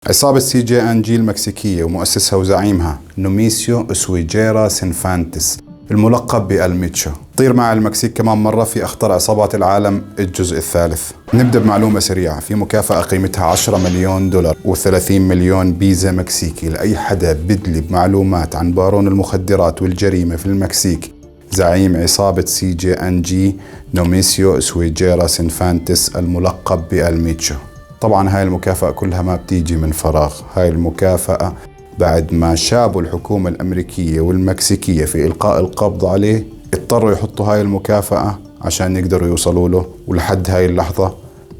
عصابة سي جي ان جي المكسيكية ومؤسسها وزعيمها نوميسيو اسويجيرا سينفانتس الملقب بألميتشو طير مع المكسيك كمان مرة في أخطر عصابات العالم الجزء الثالث. نبدأ بمعلومة سريعة. في مكافأة قيمتها 10 مليون دولار و30 مليون بيزا مكسيكي لأي حدا بدلي بمعلومات عن بارون المخدرات والجريمة في المكسيك زعيم عصابة سي جي ان جي نوميسيو اسويجيرا سينفانتس الملقب بألميتشو. طبعا هاي المكافأة كلها ما بتيجي من فراغ. هاي المكافأة بعد ما شابوا الحكومة الأمريكية والمكسيكية في إلقاء القبض عليه اضطروا يحطوا هاي المكافأة عشان يقدروا يوصلوا له، ولحد هاي اللحظة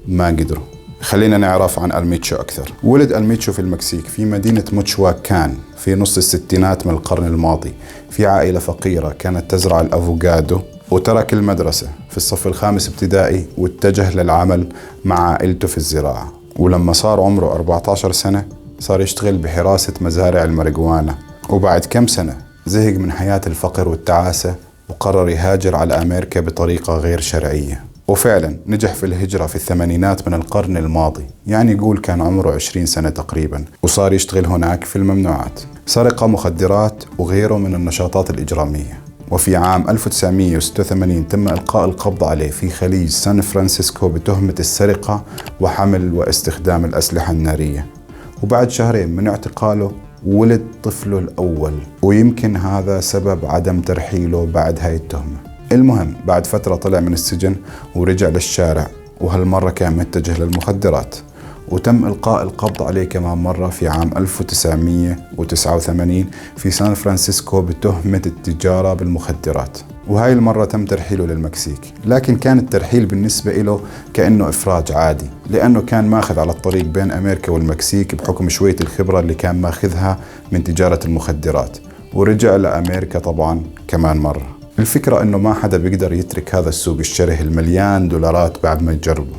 ما قدروا. خلينا نعرف عن ألميتشو أكثر. ولد ألميتشو في المكسيك في مدينة موتشواكان في نص الستينات من القرن الماضي في عائلة فقيرة كانت تزرع الأفوكادو، وترك المدرسة في الصف الخامس ابتدائي واتجه للعمل مع عائلته في الزراعة. ولما صار عمره 14 سنة صار يشتغل بحراسة مزارع الماريجوانا، وبعد كم سنة زهق من حياة الفقر والتعاسة وقرر يهاجر على أمريكا بطريقة غير شرعية. وفعلا نجح في الهجرة في الثمانينات من القرن الماضي، يعني يقول كان عمره 20 سنة تقريبا، وصار يشتغل هناك في الممنوعات، سرقة، مخدرات وغيره من النشاطات الإجرامية. وفي عام 1986 تم إلقاء القبض عليه في خليج سان فرانسيسكو بتهمة السرقة وحمل واستخدام الأسلحة النارية. وبعد شهرين من اعتقاله ولد طفله الأول، ويمكن هذا سبب عدم ترحيله بعد هاي التهمة. المهم بعد فترة طلع من السجن ورجع للشارع، وهالمرة كان متجه للمخدرات، وتم إلقاء القبض عليه كمان مرة في عام 1989 في سان فرانسيسكو بتهمة التجارة بالمخدرات. وهاي المرة تم ترحيله للمكسيك، لكن كان الترحيل بالنسبة له كأنه إفراج عادي، لأنه كان ماخذ على الطريق بين أمريكا والمكسيك بحكم شوية الخبرة اللي كان ماخذها من تجارة المخدرات، ورجع لأمريكا طبعا كمان مرة. الفكرة أنه ما حدا بيقدر يترك هذا السوق الشره المليان دولارات بعد ما يجربه.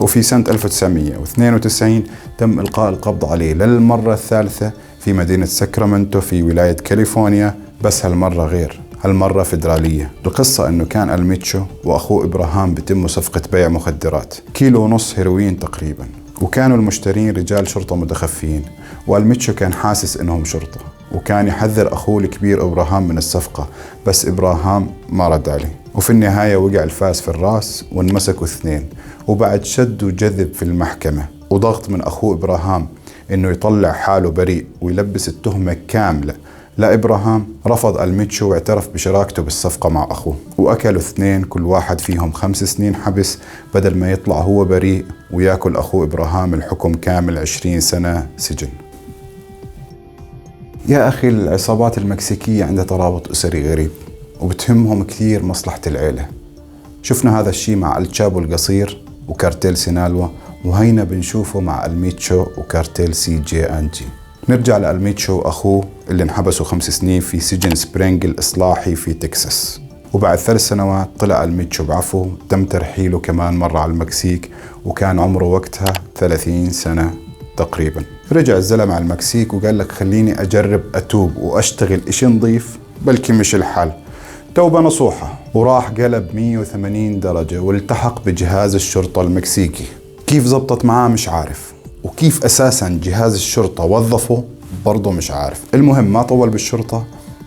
وفي سنة 1992 تم إلقاء القبض عليه للمرة الثالثة في مدينة ساكرامنتو في ولاية كاليفورنيا، بس هالمرة غير، هالمرة فيدرالية. القصة أنه كان ألميتشو وأخوه إبراهام بتم صفقة بيع مخدرات 1.5 كيلو هيروين تقريبا، وكانوا المشترين رجال شرطة متخفيين، وألميتشو كان حاسس إنهم شرطة، وكان يحذر أخوه الكبير إبراهام من الصفقة، بس إبراهام ما رد عليه. وفي النهاية وقع الفاس في الراس وانمسكوا اثنين، وبعد شد وجذب في المحكمة وضغط من أخوه إبراهام إنه يطلع حاله بريء ويلبس التهمة كاملة لإبراهام، رفض ألميتشو واعترف بشراكته بالصفقة مع أخوه، وأكلوا اثنين كل واحد فيهم 5 سنين حبس بدل ما يطلع هو بريء وياكل أخوه إبراهام الحكم كامل 20 سنة سجن. يا أخي العصابات المكسيكية عندها ترابط أسري غريب، وبتهمهم كثير مصلحة العيلة. شفنا هذا الشيء مع الشابو القصير وكارتيل سينالوا، وهينا بنشوفه مع ألميتشو وكارتيل سي جي ان جي. نرجع لألميتشو وأخوه اللي انحبسوا 5 سنين في سجن سبرينغ الإصلاحي في تكساس، وبعد 3 سنوات طلع ألميتشو بعفو. تم ترحيله كمان مرة على المكسيك وكان عمره وقتها 30 سنة تقريبا. رجع الزلمة على المكسيك وقال لك خليني أجرب أتوب وأشتغل إشي نظيف، بلكي مش الحل، توبة نصوحة، وراح قلب 180 درجة والتحق بجهاز الشرطة المكسيكي. كيف زبطت معاه مش عارف، وكيف أساسا جهاز الشرطة وظفه برضه مش عارف. المهم ما طول بالشرطة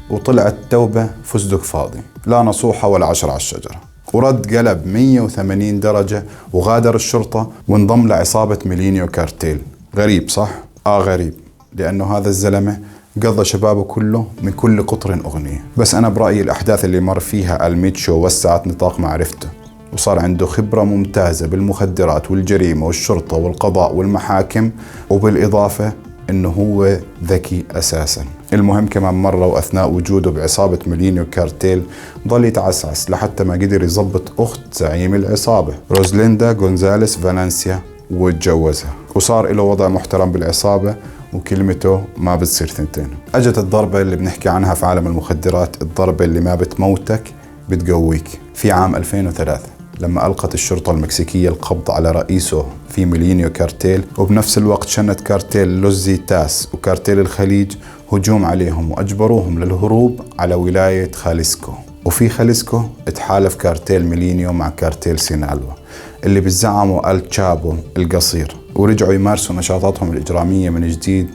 وطلعت توبة فستق فاضي، لا نصوحة ولا 10 على الشجرة، ورد قلب 180 درجة وغادر الشرطة وانضم لعصابة ميلينيو كارتيل. غريب صح؟ غريب، لأنه هذا الزلمة قضى شبابه كله من كل قطر أغنية. بس أنا برأيي الأحداث اللي مر فيها ألميتشو وسعت نطاق معرفته، وصار عنده خبرة ممتازة بالمخدرات والجريمة والشرطة والقضاء والمحاكم، وبالإضافة إنه هو ذكي أساسا. المهم كمان مرة وأثناء وجوده بعصابة ميلينيو كارتيل ضل يتعسعس لحتى ما قدر يزبط أخت زعيم العصابة روزليندا غونزاليس فالنسيا واتجوزها، وصار له وضع محترم بالعصابة وكلمته ما بتصير ثنتين. اجت الضربة اللي بنحكي عنها في عالم المخدرات، الضربة اللي ما بتموتك بتقويك، في عام 2003 لما ألقت الشرطة المكسيكية القبض على رئيسه في ميلينيو كارتيل، وبنفس الوقت شنت كارتيل لوزيتاس وكارتيل الخليج هجوم عليهم وأجبروهم للهروب على ولاية خاليسكو. وفي خاليسكو اتحالف كارتيل ميلينيو مع كارتيل سينالوا. اللي بيزعموا التشابو القصير، ورجعوا يمارسوا نشاطاتهم الإجرامية من جديد،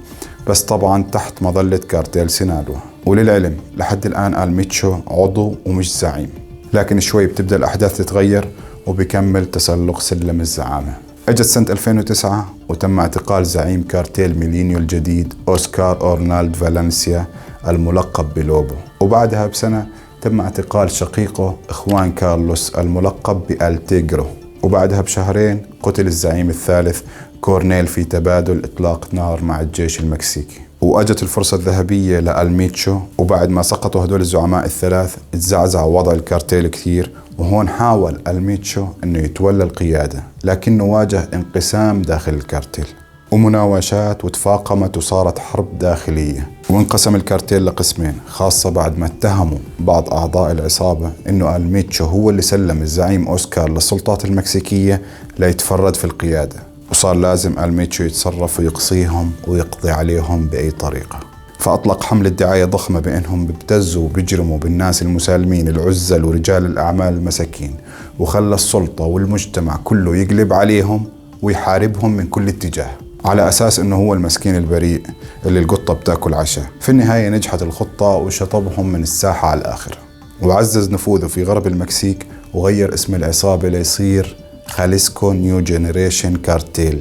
بس طبعا تحت مظلة كارتيل سينالوا. وللعلم لحد الآن الميتشو عضو ومش زعيم، لكن شوي بتبدأ الأحداث تتغير وبيكمل تسلق سلم الزعامة. اجت سنة 2009 وتم اعتقال زعيم كارتيل ميلينيو الجديد أوسكار أورنالد فالنسيا الملقب بلوبو، وبعدها بسنة تم اعتقال شقيقه إخوان كارلوس الملقب بألتيغرو، وبعدها بشهرين قتل الزعيم الثالث كورنيل في تبادل إطلاق نار مع الجيش المكسيكي. وأجت الفرصة الذهبية لألميتشو، وبعد ما سقطوا هدول الزعماء الثلاث اتزعزع وضع الكارتيل كثير، وهون حاول ألميتشو أنه يتولى القيادة، لكنه واجه انقسام داخل الكارتيل ومناوشات، وتفاقمت وصارت حرب داخلية، وانقسم الكارتيل لقسمين، خاصة بعد ما اتهموا بعض أعضاء العصابة أنه ألميتشو هو اللي سلم الزعيم أوسكار للسلطات المكسيكية ليتفرد في القيادة، وصار لازم ألميتشو يتصرف ويقصيهم ويقضي عليهم بأي طريقة. فأطلق حملة دعاية ضخمة بأنهم بيبتزوا وبيجرموا بالناس المسالمين العزل ورجال الأعمال المساكين، وخلى السلطة والمجتمع كله يقلب عليهم ويحاربهم من كل اتجاه، على أساس أنه هو المسكين البريء اللي القطة بتاكل عشاء. في النهاية نجحت الخطة وشطبهم من الساحة على الآخر، وعزز نفوذه في غرب المكسيك، وغير اسم العصابة ليصير خاليسكو نيو جينيريشن كارتيل،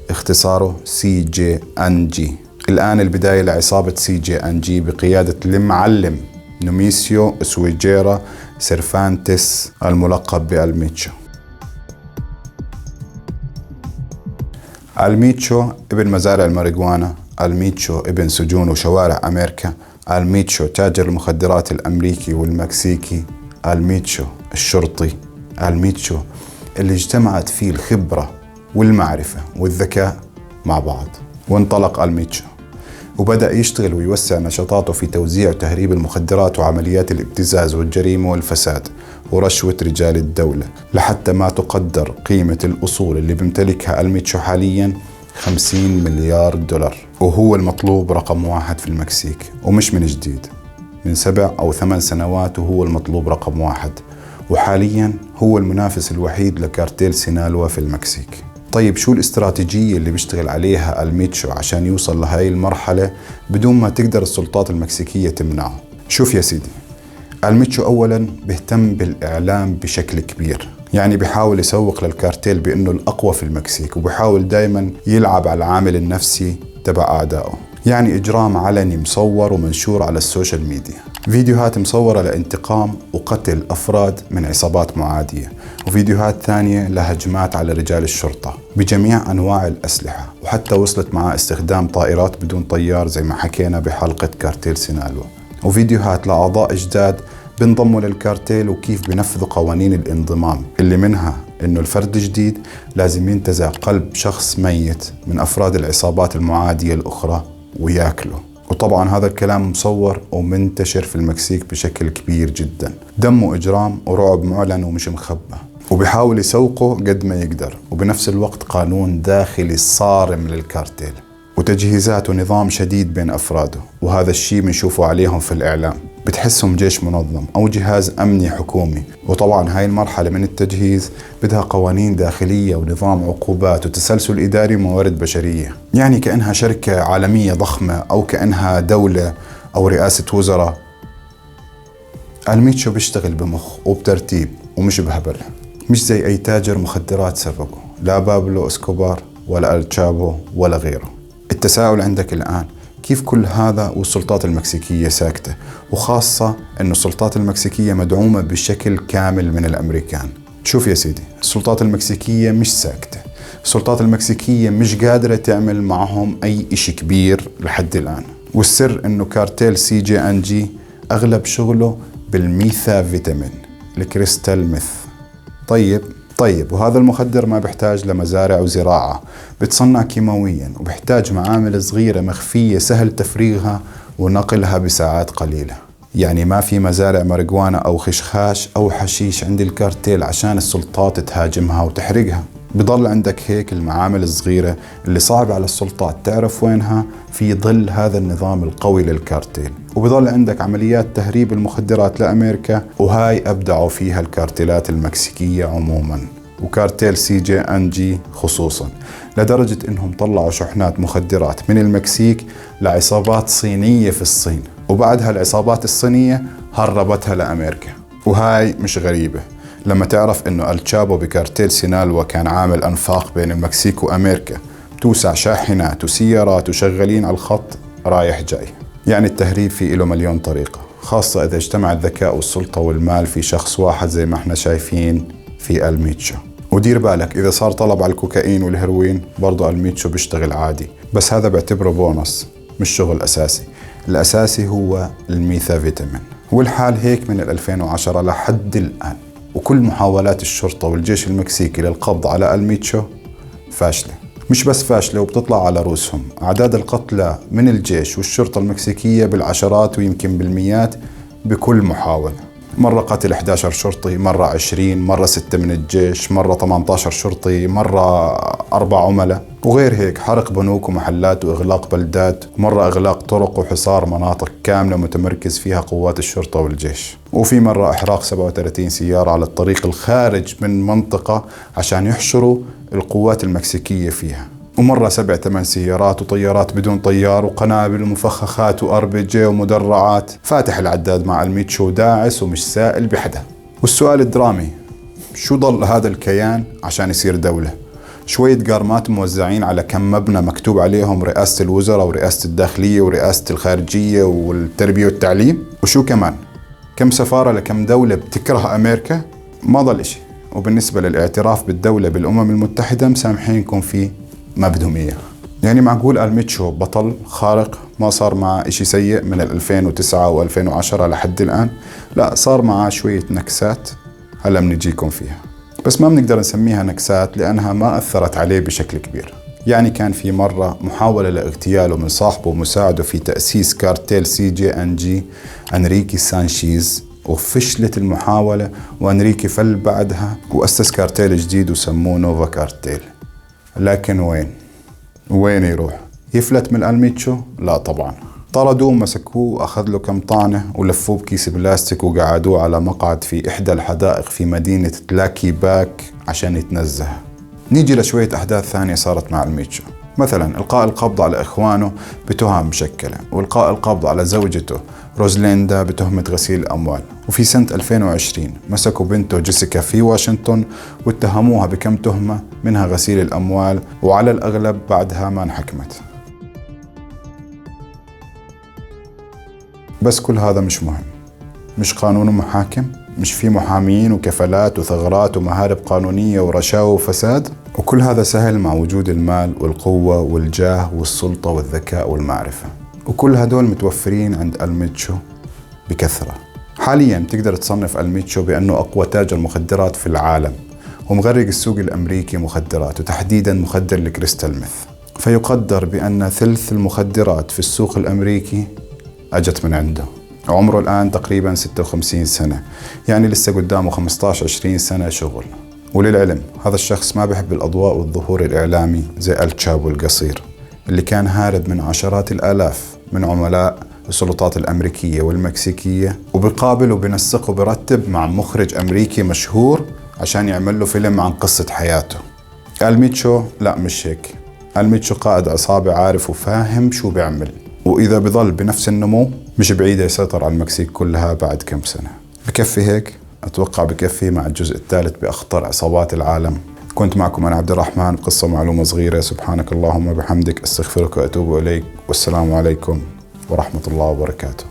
اختصاره CJNG. الآن البداية لعصابة CJNG بقيادة المعلم نوميسيو سويجيرا سيرفانتس الملقب بألميتشو. ألميتشو ابن مزارع الماريجوانا، ألميتشو ابن سجون وشوارع أمريكا، ألميتشو تاجر المخدرات الأمريكي والمكسيكي، ألميتشو الشرطي، ألميتشو اللي اجتمعت فيه الخبرة والمعرفة والذكاء مع بعض. وانطلق ألميتشو وبدأ يشتغل ويوسع نشاطاته في توزيع وتهريب المخدرات وعمليات الابتزاز والجريمة والفساد ورشوة رجال الدولة، لحتى ما تقدر قيمة الأصول اللي بيمتلكها ألميتشو حالياً 50 مليار دولار، وهو المطلوب رقم 1 في المكسيك، ومش من جديد، من 7 أو 8 سنوات وهو المطلوب رقم 1، وحالياً هو المنافس الوحيد لكارتيل سينالوا في المكسيك. طيب شو الاستراتيجية اللي بيشتغل عليها ألميتشو عشان يوصل لهاي المرحلة بدون ما تقدر السلطات المكسيكية تمنعه؟ شوف يا سيدي، ألميتشو أولاً بيهتم بالإعلام بشكل كبير، يعني بيحاول يسوق للكارتيل بأنه الأقوى في المكسيك، وبيحاول دايماً يلعب على العامل النفسي تبع أعدائه، يعني إجرام علني مصور ومنشور على السوشيال ميديا، فيديوهات مصورة لانتقام وقتل أفراد من عصابات معادية، وفيديوهات ثانية لهجمات على رجال الشرطة بجميع أنواع الأسلحة، وحتى وصلت معاه استخدام طائرات بدون طيار زي ما حكينا بحلقة كارتيل سينالوا، وفيديوهات لأعضاء جداد بينضموا للكارتيل وكيف بنفذوا قوانين الانضمام، اللي منها إنه الفرد الجديد لازم ينتزع قلب شخص ميت من أفراد العصابات المعادية الأخرى وياكله. وطبعا هذا الكلام مصور ومنتشر في المكسيك بشكل كبير جدا، دم وإجرام ورعب معلن ومش مخبى، وبيحاول يسوقه قد ما يقدر، وبنفس الوقت قانون داخلي صارم للكارتيل وتجهيزات ونظام شديد بين أفراده، وهذا الشيء بنشوفه عليهم في الإعلام، بتحسهم جيش منظم أو جهاز أمني حكومي. وطبعا هاي المرحلة من التجهيز بدها قوانين داخلية ونظام عقوبات وتسلسل إداري وموارد بشرية، يعني كأنها شركة عالمية ضخمة أو كأنها دولة أو رئاسة وزراء. ألميتشو بيشتغل بمخ وبترتيب ومش بهبل، مش زي أي تاجر مخدرات سبقه، لا بابلو اسكوبار ولا التشابو ولا غيره. التساؤل عندك الآن، كيف كل هذا والسلطات المكسيكية ساكتة؟ وخاصة أن السلطات المكسيكية مدعومة بشكل كامل من الأمريكان. شوف يا سيدي، السلطات المكسيكية مش ساكتة، السلطات المكسيكية مش قادرة تعمل معهم أي إشي كبير لحد الآن، والسر أنه كارتيل CJNG أغلب شغله بالميثافيتامين الكريستال ميث. طيب وهذا المخدر ما بيحتاج لمزارع وزراعة، بتصنع كيماويا وبيحتاج معامل صغيرة مخفية سهل تفريغها ونقلها بساعات قليلة، يعني ما في مزارع ماريجوانا أو خشخاش أو حشيش عند الكارتيل عشان السلطات تهاجمها وتحرقها. بضل عندك هيك المعامل الصغيرة اللي صعب على السلطات تعرف وينها في ظل هذا النظام القوي للكارتيل، وبضل عندك عمليات تهريب المخدرات لأمريكا، وهاي أبدعوا فيها الكارتيلات المكسيكية عموما. وكارتيل CJNG خصوصا، لدرجة انهم طلعوا شحنات مخدرات من المكسيك لعصابات صينية في الصين، وبعدها العصابات الصينية هربتها لأمريكا. وهاي مش غريبة لما تعرف انه التشابو بكارتيل سينالوا كان عامل انفاق بين المكسيك وامريكا، توسع شاحنات وسيارات وشغالين على الخط رايح جاي. يعني التهريب فيه له مليون طريقة، خاصة إذا اجتمع الذكاء والسلطة والمال في شخص واحد زي ما احنا شايفين في الميتشو. ودير بالك إذا صار طلب على الكوكايين والهيروين برضو الميتشو بيشتغل عادي، بس هذا بعتبره بونص مش شغل أساسي. الأساسي هو الميثافيتامين، والحال هيك من 2010 لحد الآن. وكل محاولات الشرطة والجيش المكسيكي للقبض على الميتشو فاشلة. مش بس فاشلة وبتطلع على رؤوسهم. أعداد القتلى من الجيش والشرطة المكسيكية بالعشرات ويمكن بالمئات بكل محاولة. مرة قتل 11 شرطي، مرة 20، مرة 6 من الجيش، مرة 18 شرطي، مرة 4 عملاء، وغير هيك حرق بنوك ومحلات وإغلاق بلدات، مرة إغلاق طرق وحصار مناطق كاملة متمركز فيها قوات الشرطة والجيش. وفي مرة إحراق 37 سيارة على الطريق الخارج من منطقة عشان يحشروا القوات المكسيكية فيها. ومرة 7-8 سيارات وطيارات بدون طيار وقنابل ومفخخات وRPG ومدرعات. فاتح العداد مع الميتشو داعس ومش سائل بحدا. والسؤال الدرامي، شو ضل هذا الكيان عشان يصير دولة؟ شوية قارمات موزعين على كم مبنى مكتوب عليهم رئاسة الوزراء ورئاسة الداخلية ورئاسة الخارجية والتربية والتعليم؟ وشو كمان؟ كم سفارة لكم دولة بتكره أمريكا؟ ما ضل إشي. وبالنسبة للاعتراف بالدولة بالأمم المتحدة مسامحينكم فيه ما بدهم إياه. يعني معقول الميتشو بطل خارق ما صار معه إشي سيء من 2009 و2010 لحد الآن؟ لا، صار معه شوية نكسات هلا بنجيكم فيها، بس ما بنقدر نسميها نكسات لأنها ما أثرت عليه بشكل كبير. يعني كان في مرة محاولة لاغتياله من صاحبه ومساعده في تأسيس كارتيل CJNG أنريكي سانشيز، وفشلت المحاولة وأنريكي فل بعدها وأسس كارتيل جديد وسموه نوفا كارتيل. لكن وين يروح؟ يفلت من الميتشو؟ لا طبعا. طردوه ومسكوه وأخذ له كم طعنة ولفوه بكيس بلاستيك وقعدوه على مقعد في إحدى الحدائق في مدينة تلاكي باك عشان يتنزه. نيجي لشوية أحداث ثانية صارت مع الميتشو، مثلا إلقاء القبض على إخوانه بتهم مشكلة، وإلقاء القبض على زوجته روزليندا بتهمة غسيل الأموال. وفي سنة 2020 مسكوا بنته جيسيكا في واشنطن واتهموها بكم تهمة منها غسيل الأموال، وعلى الأغلب بعدها ما انحكمت. بس كل هذا مش مهم، مش قانون ومحاكم، مش في محامين وكفالات وثغرات ومهارب قانونية ورشاوى وفساد. وكل هذا سهل مع وجود المال والقوة والجاه والسلطة والذكاء والمعرفة، وكل هدول متوفرين عند الميتشو بكثرة. حاليا تقدر تصنف الميتشو بأنه أقوى تاجر مخدرات في العالم، ومغرق السوق الأمريكي مخدرات، وتحديدا مخدر الكريستال ميث. فيقدر بأن ثلث المخدرات في السوق الأمريكي أجت من عنده. عمره الآن تقريبا 56 سنة، يعني لسه قدامه 15-20 سنة شغل. وللعلم هذا الشخص ما بحب الأضواء والظهور الإعلامي زي التشابو القصير اللي كان هارب من عشرات الآلاف من عملاء السلطات الأمريكية والمكسيكية، وبقابل وبنسق وبرتب مع مخرج أمريكي مشهور عشان يعمل له فيلم عن قصة حياته. الميتشو لا، مش هيك. الميتشو قائد عصابة عارف وفاهم شو بيعمل، وإذا بظل بنفس النمو مش بعيدة يسيطر على المكسيك كلها بعد كم سنة. بكفي هيك؟ أتوقع بكفي مع الجزء الثالث بأخطر عصابات العالم. كنت معكم أنا عبد الرحمن بقصة معلومة صغيرة. سبحانك اللهم وبحمدك، أستغفرك وأتوب إليك، والسلام عليكم ورحمة الله وبركاته.